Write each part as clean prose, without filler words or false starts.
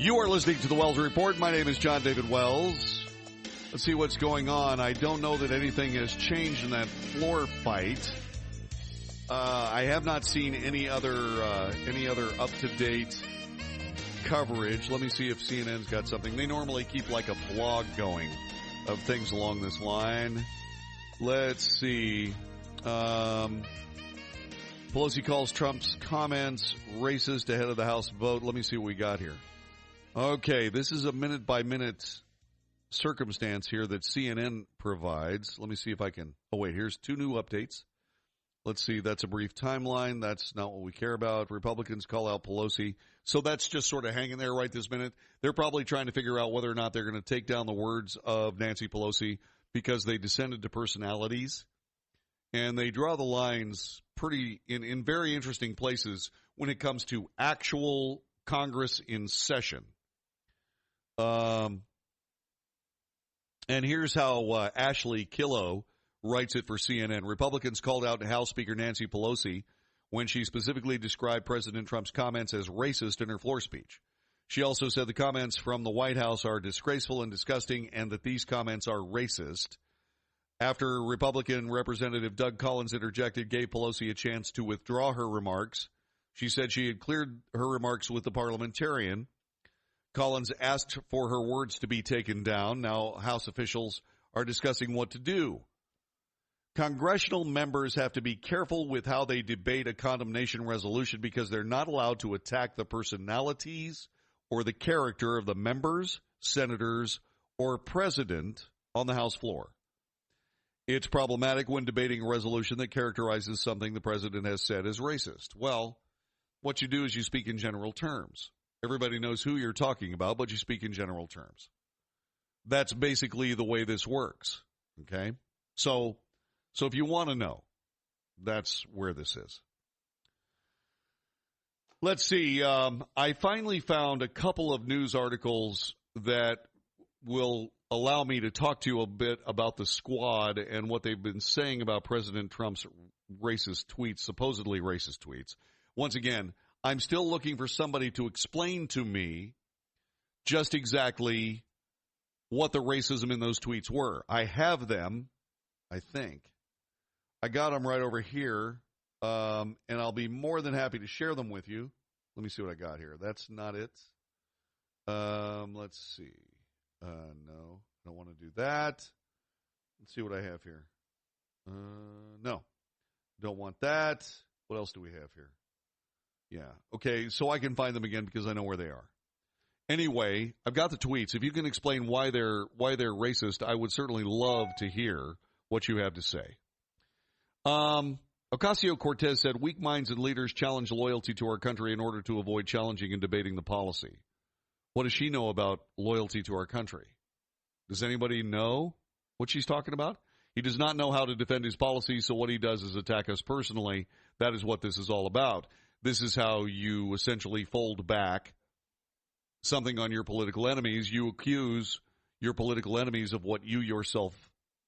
You are listening to the Wells Report. My name is John David Wells. Let's see what's going on. I don't know that anything has changed in that floor fight. I have not seen any other up-to-date coverage. Let me see if CNN's got something. They normally keep like a blog going of things along this line. Let's see. Pelosi calls Trump's comments racist ahead of the House vote. Let me see what we got here. Okay, this is a minute-by-minute circumstance here that CNN provides. Let me see if I can... Oh, wait, here's two new updates. Let's see, that's a brief timeline. That's not what we care about. Republicans call out Pelosi. So that's just sort of hanging there right this minute. They're probably trying to figure out whether or not they're going to take down the words of Nancy Pelosi because they descended to personalities. And they draw the lines pretty in very interesting places when it comes to actual Congress in session. And here's how Ashley Killo writes it for CNN. Republicans called out House Speaker Nancy Pelosi when she specifically described President Trump's comments as racist in her floor speech. She also said the comments from the White House are disgraceful and disgusting and that these comments are racist. After Republican Representative Doug Collins interjected, gave Pelosi a chance to withdraw her remarks. She said she had cleared her remarks with the parliamentarian. Collins asked for her words to be taken down. Now House officials are discussing what to do. Congressional members have to be careful with how they debate a condemnation resolution because they're not allowed to attack the personalities or the character of the members, senators, or president on the House floor. It's problematic when debating a resolution that characterizes something the president has said as racist. Well, what you do is you speak in general terms. Everybody knows who you're talking about, but you speak in general terms. That's basically the way this works, okay? So if you want to know, that's where this is. Let's see. I finally found a couple of news articles that will allow me to talk to you a bit about the squad and what they've been saying about President Trump's racist tweets, supposedly racist tweets. Once again, I'm still looking for somebody to explain to me just exactly what the racism in those tweets were. I have them, I think. I got them right over here, and I'll be more than happy to share them with you. Let me see what I got here. That's not it. Let's see. No, I don't want to do that. Let's see what I have here. No, don't want that. What else do we have here? Yeah. Okay, so I can find them again because I know where they are. Anyway, I've got the tweets. If you can explain why they're racist, I would certainly love to hear what you have to say. Ocasio-Cortez said weak minds and leaders challenge loyalty to our country in order to avoid challenging and debating the policy. What does she know about loyalty to our country? Does anybody know what she's talking about? He does not know how to defend his policy, so what he does is attack us personally. That is what this is all about. This is how you essentially fold back something on your political enemies. You accuse your political enemies of what you yourself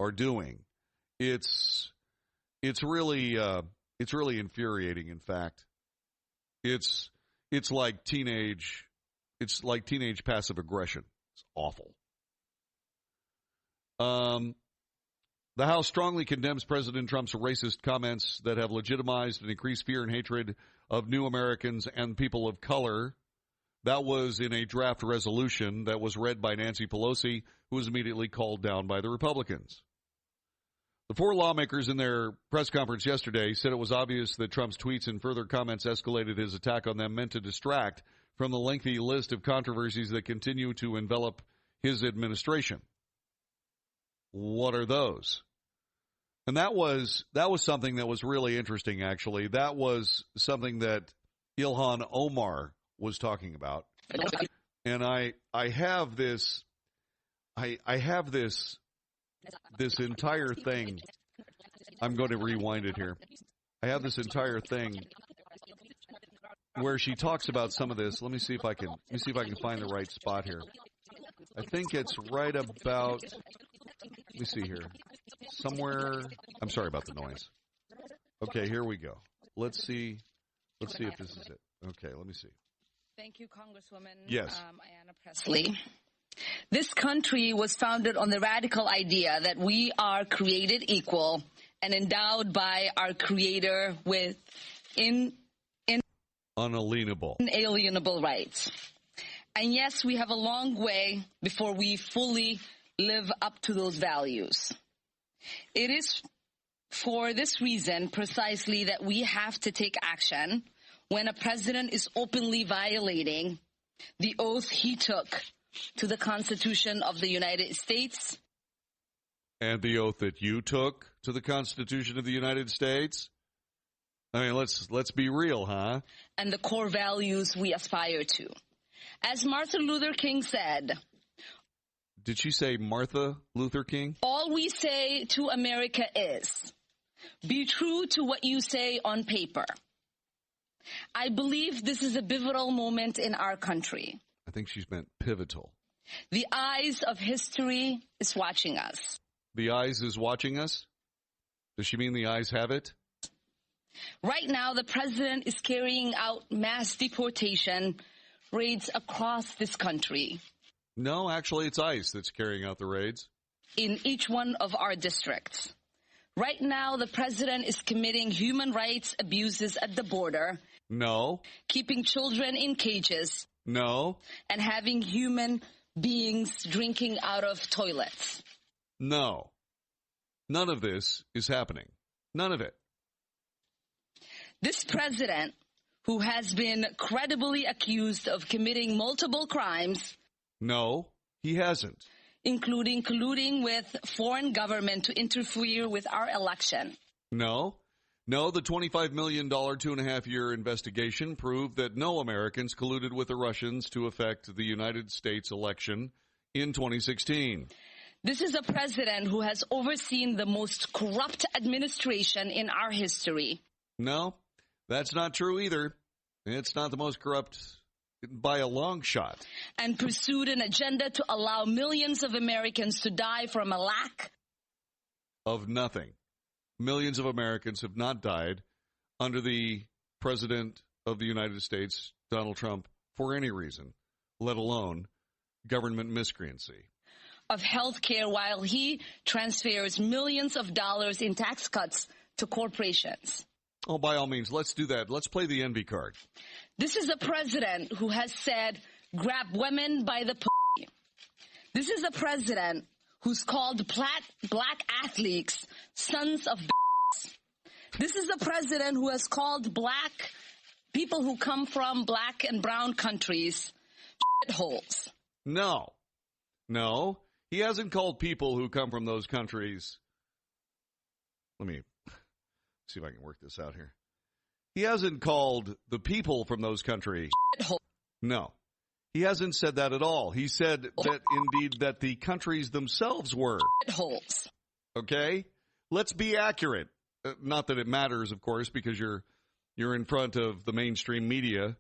are doing. It's really infuriating. In fact, it's like teenage passive aggression. It's awful. The House strongly condemns President Trump's racist comments that have legitimized and increased fear and hatred of new Americans and people of color. That was in a draft resolution that was read by Nancy Pelosi, who was immediately called down by the Republicans. The four lawmakers in their press conference yesterday said it was obvious that Trump's tweets and further comments escalated his attack on them meant to distract from the lengthy list of controversies that continue to envelop his administration. What are those? And that was something that was really interesting, actually. That was something that Ilhan Omar was talking about. And I have this entire thing. I'm going to rewind it here. I have this entire thing where she talks about some of this. Let me see if I can find the right spot here. I think it's right about, let me see here. Somewhere, I'm sorry about the noise. Okay, here we go. Let's see if this is it. Okay, let me see. Thank you, Congresswoman. Yes. Ayanna Pressley. This country was founded on the radical idea that we are created equal and endowed by our Creator with unalienable rights. And yes, we have a long way before we fully live up to those values. It is for this reason precisely that we have to take action when a president is openly violating the oath he took to the Constitution of the United States. And the oath that you took to the Constitution of the United States? I mean, let's be real, huh? And the core values we aspire to. As Martin Luther King said... Did she say Martha Luther King? All we say to America is, be true to what you say on paper. I believe this is a pivotal moment in our country. I think she's meant pivotal. The eyes of history is watching us. The eyes is watching us? Does she mean the eyes have it? Right now, the president is carrying out mass deportation raids across this country. No, actually, it's ICE that's carrying out the raids. In each one of our districts. Right now, the president is committing human rights abuses at the border. No. Keeping children in cages. No. And having human beings drinking out of toilets. No. None of this is happening. None of it. This president, who has been credibly accused of committing multiple crimes. No, he hasn't. Including colluding with foreign government to interfere with our election. No. No, the $25 million 2.5-year investigation proved that no Americans colluded with the Russians to affect the United States election in 2016. This is a president who has overseen the most corrupt administration in our history. No, that's not true either. It's not the most corrupt by a long shot. And pursued an agenda to allow millions of Americans to die from a lack of nothing. Millions of Americans have not died under the President of the United States, Donald Trump, for any reason, let alone government miscreancy. Of health care while he transfers millions of dollars in tax cuts to corporations. Oh, by all means, let's do that. Let's play the envy card. This is a president who has said, grab women by the pussy. This is a president who's called black athletes sons of b****s. This is a president who has called black people who come from black and brown countries shitholes. No. He hasn't called people who come from those countries. Let me see if I can work this out here. He hasn't called the people from those countries. No. He hasn't said that at all. He said that indeed that the countries themselves were. Okay? Let's be accurate. Not that it matters, of course, because you're in front of the mainstream media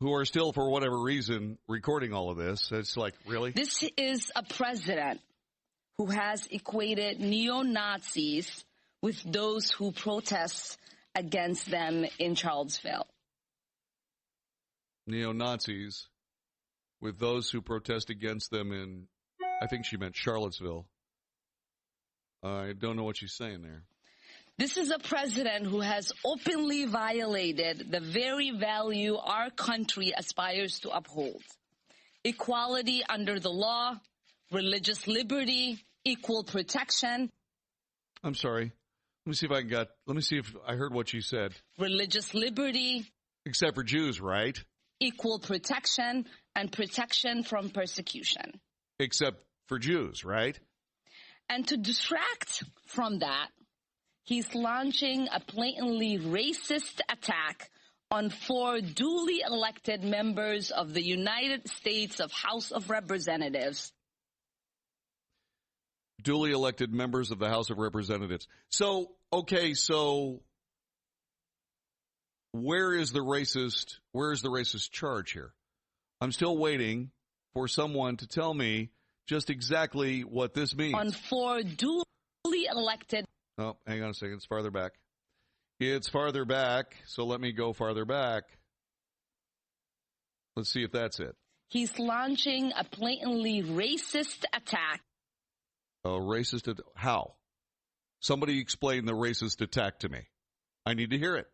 who are still, for whatever reason, recording all of this. It's like, really? This is a president who has equated neo-Nazis with those who protest against them in Charlottesville. Neo-Nazis with those who protest against them in, I think she meant Charlottesville. I don't know what she's saying there. This is a president who has openly violated the very value our country aspires to uphold. Equality under the law, religious liberty, equal protection. I'm sorry. Let me see if I heard what she said. Religious liberty. Except for Jews, right? Equal protection and protection from persecution. Except for Jews, right? And to distract from that, he's launching a blatantly racist attack on 4 duly elected members of the United States House of Representatives. Duly elected members of the House of Representatives. So where is the racist charge here? I'm still waiting for someone to tell me just exactly what this means. On 4 duly elected. Oh, hang on a second. It's farther back. So let me go farther back. Let's see if that's it. He's launching a blatantly racist attack. How? Somebody explain the racist attack to me. I need to hear it.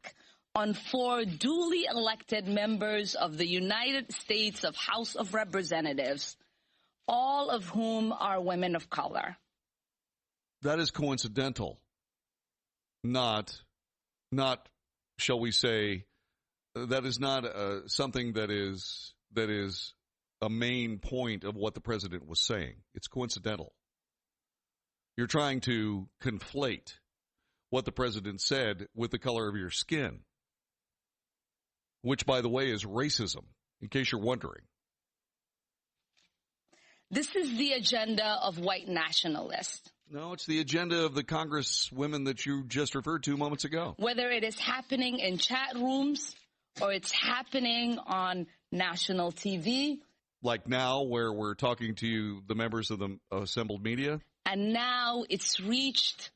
On 4 duly elected members of the United States of House of Representatives, all of whom are women of color. That is coincidental. Not, shall we say, that is not something that is a main point of what the president was saying. It's coincidental. You're trying to conflate what the president said with the color of your skin, which, by the way, is racism, in case you're wondering. This is the agenda of white nationalists. No, it's the agenda of the congresswomen that you just referred to moments ago. Whether it is happening in chat rooms or it's happening on national TV. Like now, where we're talking to you, the members of the assembled media. And now it's reached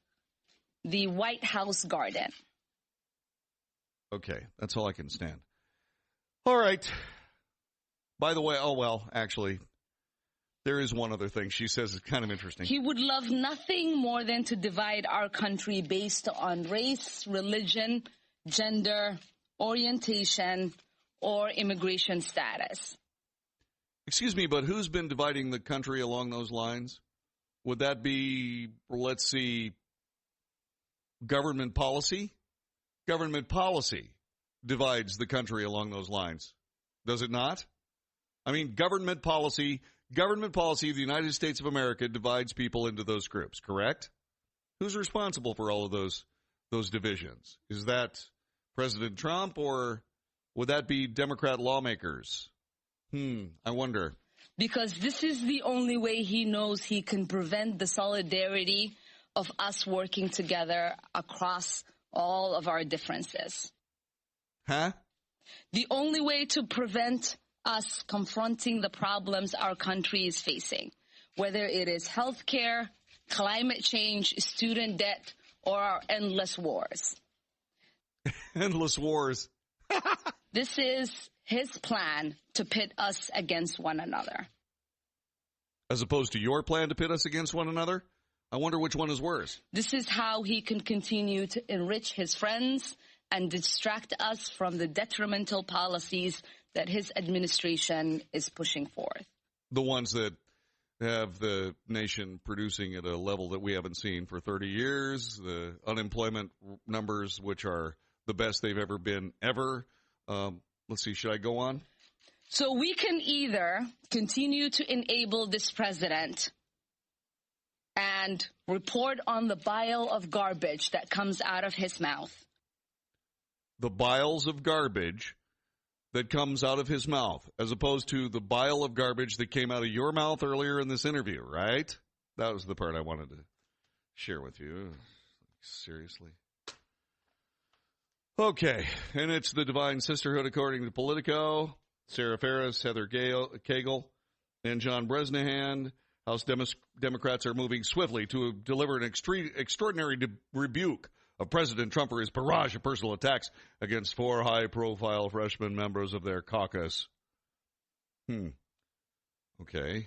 the White House garden. Okay, that's all I can stand. All right. By the way, actually, there is one other thing she says is kind of interesting. He would love nothing more than to divide our country based on race, religion, gender, orientation, or immigration status. Excuse me, but who's been dividing the country along those lines? Would that be, let's see, government policy? Government policy divides the country along those lines, does it not? I mean, government policy of the United States of America divides people into those groups, correct? Who's responsible for all of those divisions? Is that President Trump, or would that be Democrat lawmakers? I wonder. Because this is the only way he knows he can prevent the solidarity of us working together across all of our differences. Huh? The only way to prevent us confronting the problems our country is facing, whether it is healthcare, climate change, student debt, or our endless wars. Endless wars. This is his plan to pit us against one another. As opposed to your plan to pit us against one another? I wonder which one is worse. This is how he can continue to enrich his friends and distract us from the detrimental policies that his administration is pushing forth. The ones that have the nation producing at a level that we haven't seen for 30 years, the unemployment numbers, which are the best they've ever been ever. Let's see, should I go on? So we can either continue to enable this president and report on the bile of garbage that comes out of his mouth. The biles of garbage that comes out of his mouth, as opposed to the bile of garbage that came out of your mouth earlier in this interview, right? That was the part I wanted to share with you. Seriously. Okay, and it's the Divine Sisterhood according to Politico. Sarah Ferris, Heather Cagle, and John Bresnahan. House Democrats are moving swiftly to deliver an extraordinary rebuke of President Trump for his barrage of personal attacks against 4 high-profile freshman members of their caucus. Okay.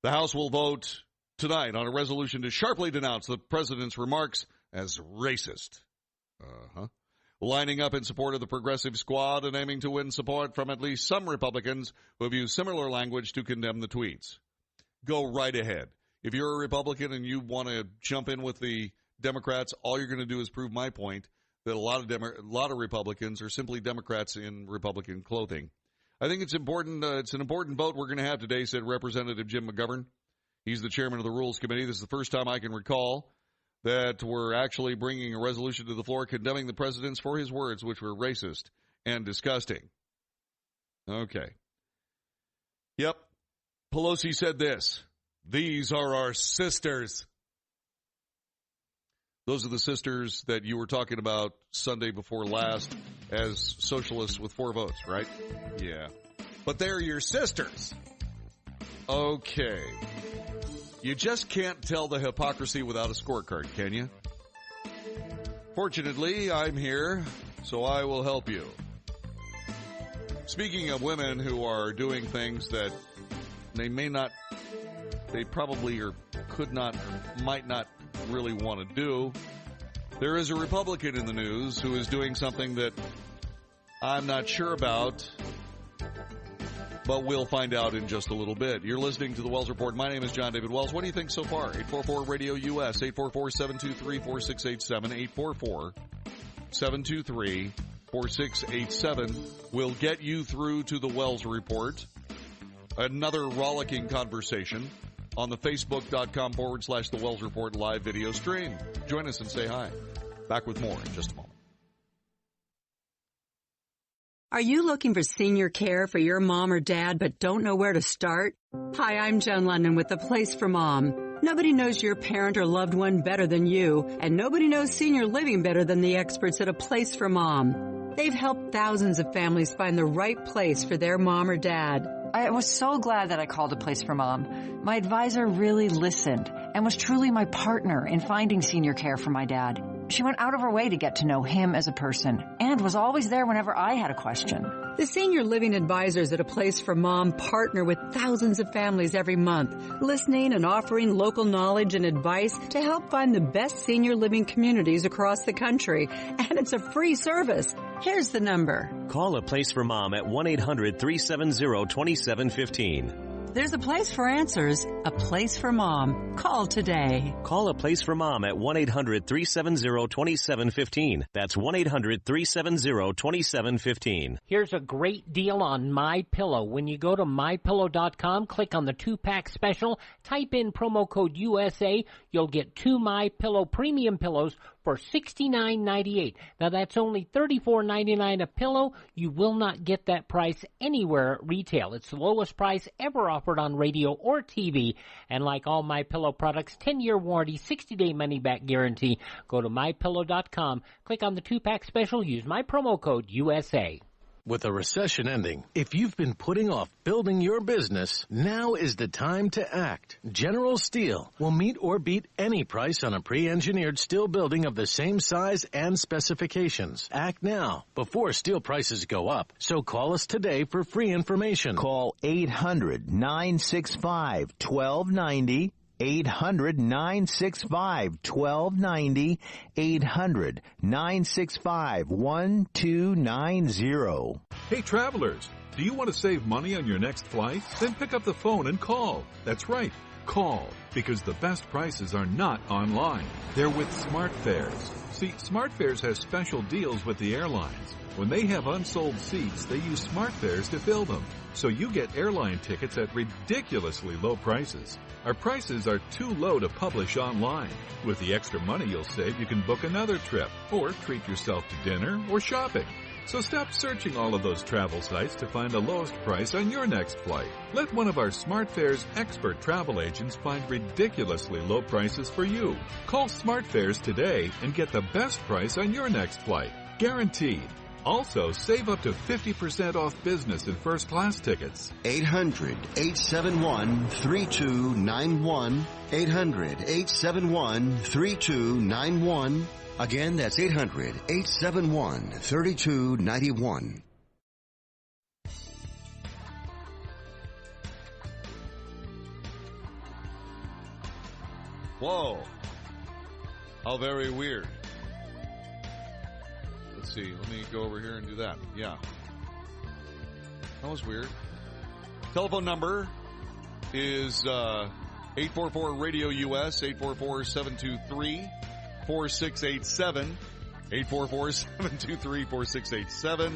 The House will vote tonight on a resolution to sharply denounce the president's remarks as racist. Lining up in support of the Progressive Squad and aiming to win support from at least some Republicans who have used similar language to condemn the tweets. Go right ahead. If you're a Republican and you want to jump in with the Democrats, all you're going to do is prove my point that a lot of Republicans are simply Democrats in Republican clothing. I think it's important. It's an important vote we're going to have today, said Representative Jim McGovern. He's the chairman of the Rules Committee. This is the first time I can recall that we're actually bringing a resolution to the floor condemning the president for his words, which were racist and disgusting. Okay. Yep. Pelosi said this. These are our sisters. Those are the sisters that you were talking about Sunday before last as socialists with 4 votes, right? Yeah. But they're your sisters. Okay. You just can't tell the hypocrisy without a scorecard, can you? Fortunately, I'm here, so I will help you. Speaking of women who are doing things that they probably or could not, might not really want to do, there is a Republican in the news who is doing something that I'm not sure about, but we'll find out in just a little bit. You're listening to the Wells Report. My name is John David Wells. What do you think so far? 844-RADIO-US, 844-723-4687, 844-723-4687 will get you through to the Wells Report. Another rollicking conversation on the Facebook.com/The Wells Report live video stream. Join us and say hi. Back with more in just a moment. Are you looking for senior care for your mom or dad but don't know where to start? Hi, I'm Joan London with The Place for Mom. Nobody knows your parent or loved one better than you, and nobody knows senior living better than the experts at A Place for Mom. They've helped thousands of families find the right place for their mom or dad. I was so glad that I called A Place for Mom. My advisor really listened and was truly my partner in finding senior care for my dad. She went out of her way to get to know him as a person and was always there whenever I had a question. The senior living advisors at A Place for Mom partner with thousands of families every month, listening and offering local knowledge and advice to help find the best senior living communities across the country. And it's a free service. Here's the number. Call A Place for Mom at 1-800-370-2715. There's a place for answers, A Place for Mom. Call today. Call A Place for Mom at 1-800-370-2715. That's 1-800-370-2715. Here's a great deal on MyPillow. When you go to MyPillow.com, click on the 2-pack special, type in promo code USA, you'll get 2 MyPillow premium pillows for $69.98. Now that's only $34.99 a pillow. You will not get that price anywhere at retail. It's the lowest price ever offered on radio or TV. And like all MyPillow products, 10-year warranty, 60-day money-back guarantee. Go to MyPillow.com, click on the 2-pack special, use my promo code USA. With a recession ending, if you've been putting off building your business, now is the time to act. General Steel will meet or beat any price on a pre-engineered steel building of the same size and specifications. Act now, before steel prices go up. So call us today for free information. Call 800-965-1290. 800-965-1290, 800-965-1290. Hey travelers, do you want to save money on your next flight? Then pick up the phone and call. That's right, call, because the best prices are not online. They're with SmartFares. See, SmartFares has special deals with the airlines. When they have unsold seats, they use SmartFares to fill them. So you get airline tickets at ridiculously low prices. Our prices are too low to publish online. With the extra money you'll save, you can book another trip or treat yourself to dinner or shopping. So stop searching all of those travel sites to find the lowest price on your next flight. Let one of our SmartFares expert travel agents find ridiculously low prices for you. Call SmartFares today and get the best price on your next flight. Guaranteed. Also, save up to 50% off business and first class tickets. 800-871-3291. 800-871-3291. Again, that's 800-871-3291. Whoa. How very weird. Let's see. Let me go over here and do that. Yeah. That was weird. Telephone number is 844-RADIO-US, 844-723-4687, 844-723-4687.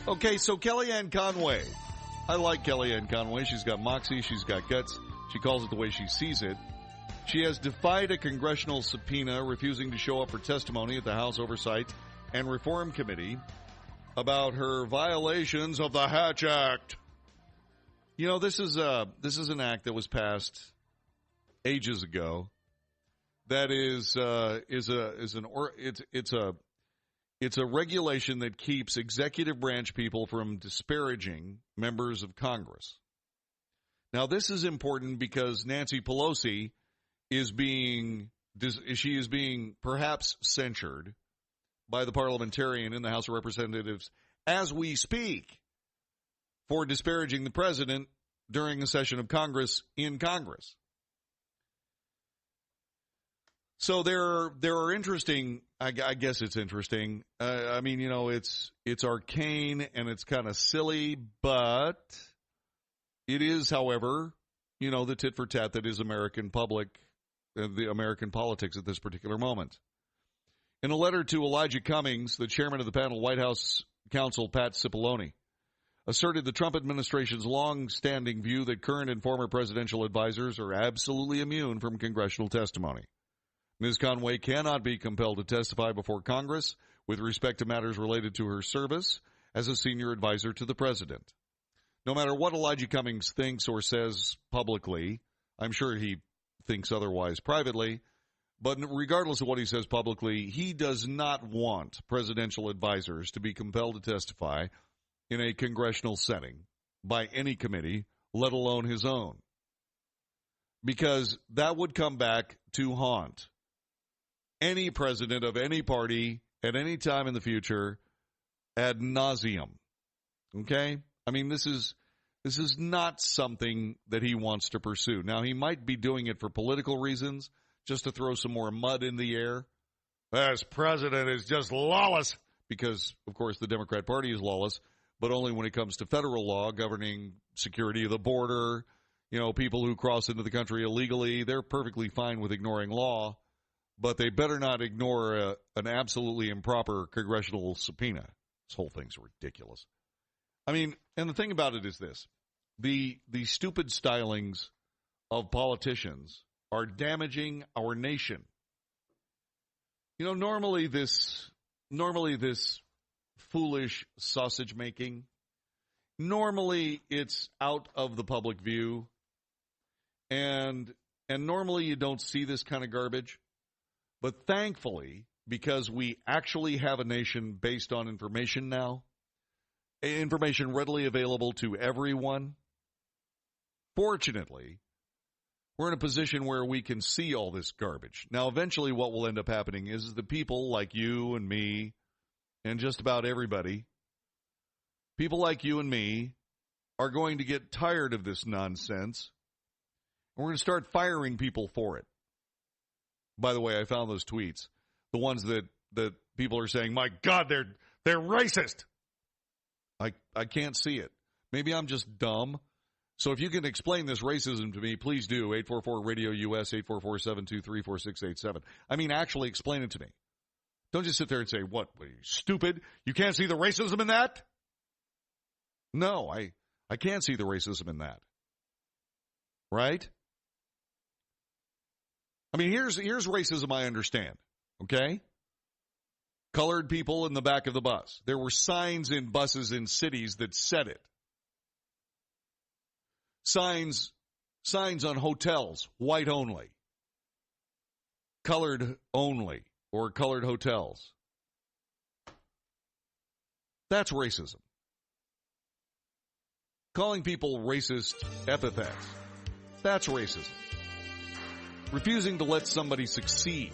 Okay, so Kellyanne Conway. I like Kellyanne Conway. She's got moxie. She's got guts. She calls it the way she sees it. She has defied a congressional subpoena, refusing to show up for testimony at the House Oversight and Reform Committee about her violations of the Hatch Act. You know, this is an act that was passed ages ago. That it's a regulation that keeps executive branch people from disparaging members of Congress. Now, this is important because Nancy Pelosi is being perhaps censured by the parliamentarian in the House of Representatives as we speak. for disparaging the president during a session of Congress in Congress. So there are interesting, I guess it's interesting. I mean, it's arcane and it's kind of silly, but it is, however, the tit for tat that is American the American politics at this particular moment. In a letter to Elijah Cummings, the chairman of the panel, White House counsel Pat Cipollone asserted the Trump administration's long-standing view that current and former presidential advisors are absolutely immune from congressional testimony. Ms. Conway cannot be compelled to testify before Congress with respect to matters related to her service as a senior advisor to the president. No matter what Elijah Cummings thinks or says publicly, I'm sure he thinks otherwise privately, but regardless of what he says publicly, he does not want presidential advisors to be compelled to testify in a congressional setting by any committee, let alone his own. Because that would come back to haunt any president of any party at any time in the future ad nauseum. Okay? I mean, this is not something that he wants to pursue. Now, he might be doing it for political reasons, just to throw some more mud in the air. This president is just lawless because, of course, the Democrat Party is lawless, but only when it comes to federal law governing security of the border. People who cross into the country illegally, they're perfectly fine with ignoring law, but they better not ignore an absolutely improper congressional subpoena. This whole thing's ridiculous. I mean, and the thing about it is this. The stupid stylings of politicians are damaging our nation. Normally this foolish sausage making, normally it's out of the public view, and normally you don't see this kind of garbage. But thankfully, because we actually have a nation based on information now, information readily available to everyone, fortunately, we're in a position where we can see all this garbage. Now, eventually what will end up happening is the people like you and me and just about everybody, people like you and me are going to get tired of this nonsense. And we're going to start firing people for it. By the way, I found those tweets, the ones that people are saying, my God, they're racist. I can't see it. Maybe I'm just dumb. So if you can explain this racism to me, please do. 844-RADIO-US, 844-723-4687. I mean, actually explain it to me. Don't just sit there and say, what, are you stupid? You can't see the racism in that? No, I can't see the racism in that. Right? I mean, here's racism I understand, okay? Colored people in the back of the bus. There were signs in buses in cities that said it. Signs on hotels, white only, colored only, or colored hotels. That's racism. Calling people racist epithets, that's racism. Refusing to let somebody succeed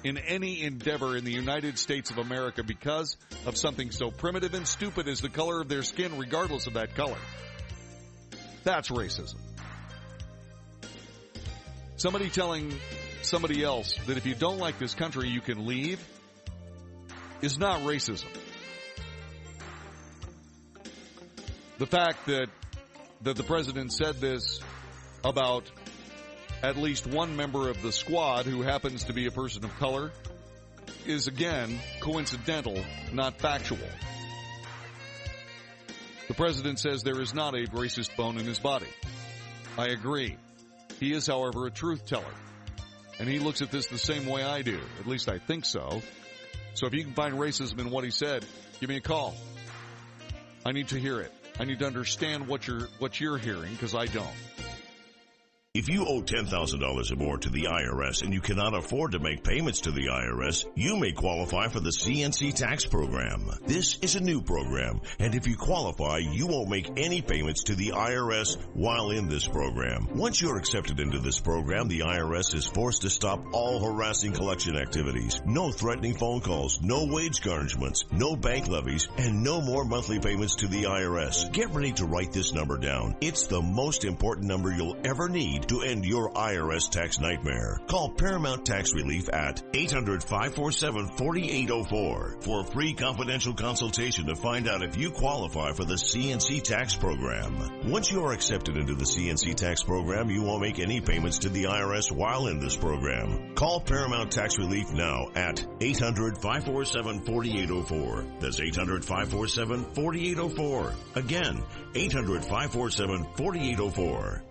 in any endeavor in the United States of America because of something so primitive and stupid as the color of their skin, regardless of that color. That's racism. Somebody telling somebody else that if you don't like this country, you can leave is not racism. The fact that the president said this about at least one member of the squad who happens to be a person of color is, again, coincidental, not factual. The president says there is not a racist bone in his body. I agree. He is, however, a truth teller. And he looks at this the same way I do. At least I think so. So if you can find racism in what he said, give me a call. I need to hear it. I need to understand what you're hearing, because I don't. If you owe $10,000 or more to the IRS and you cannot afford to make payments to the IRS, you may qualify for the CNC tax program. This is a new program, and if you qualify, you won't make any payments to the IRS while in this program. Once you're accepted into this program, the IRS is forced to stop all harassing collection activities. No threatening phone calls, no wage garnishments, no bank levies, and no more monthly payments to the IRS. Get ready to write this number down. It's the most important number you'll ever need to end your IRS tax nightmare. Call Paramount Tax Relief at 800-547-4804 for a free confidential consultation to find out if you qualify for the CNC tax program. Once you are accepted into the CNC tax program, you won't make any payments to the IRS while in this program. Call Paramount Tax Relief now at 800-547-4804. That's 800-547-4804. Again, 800-547-4804.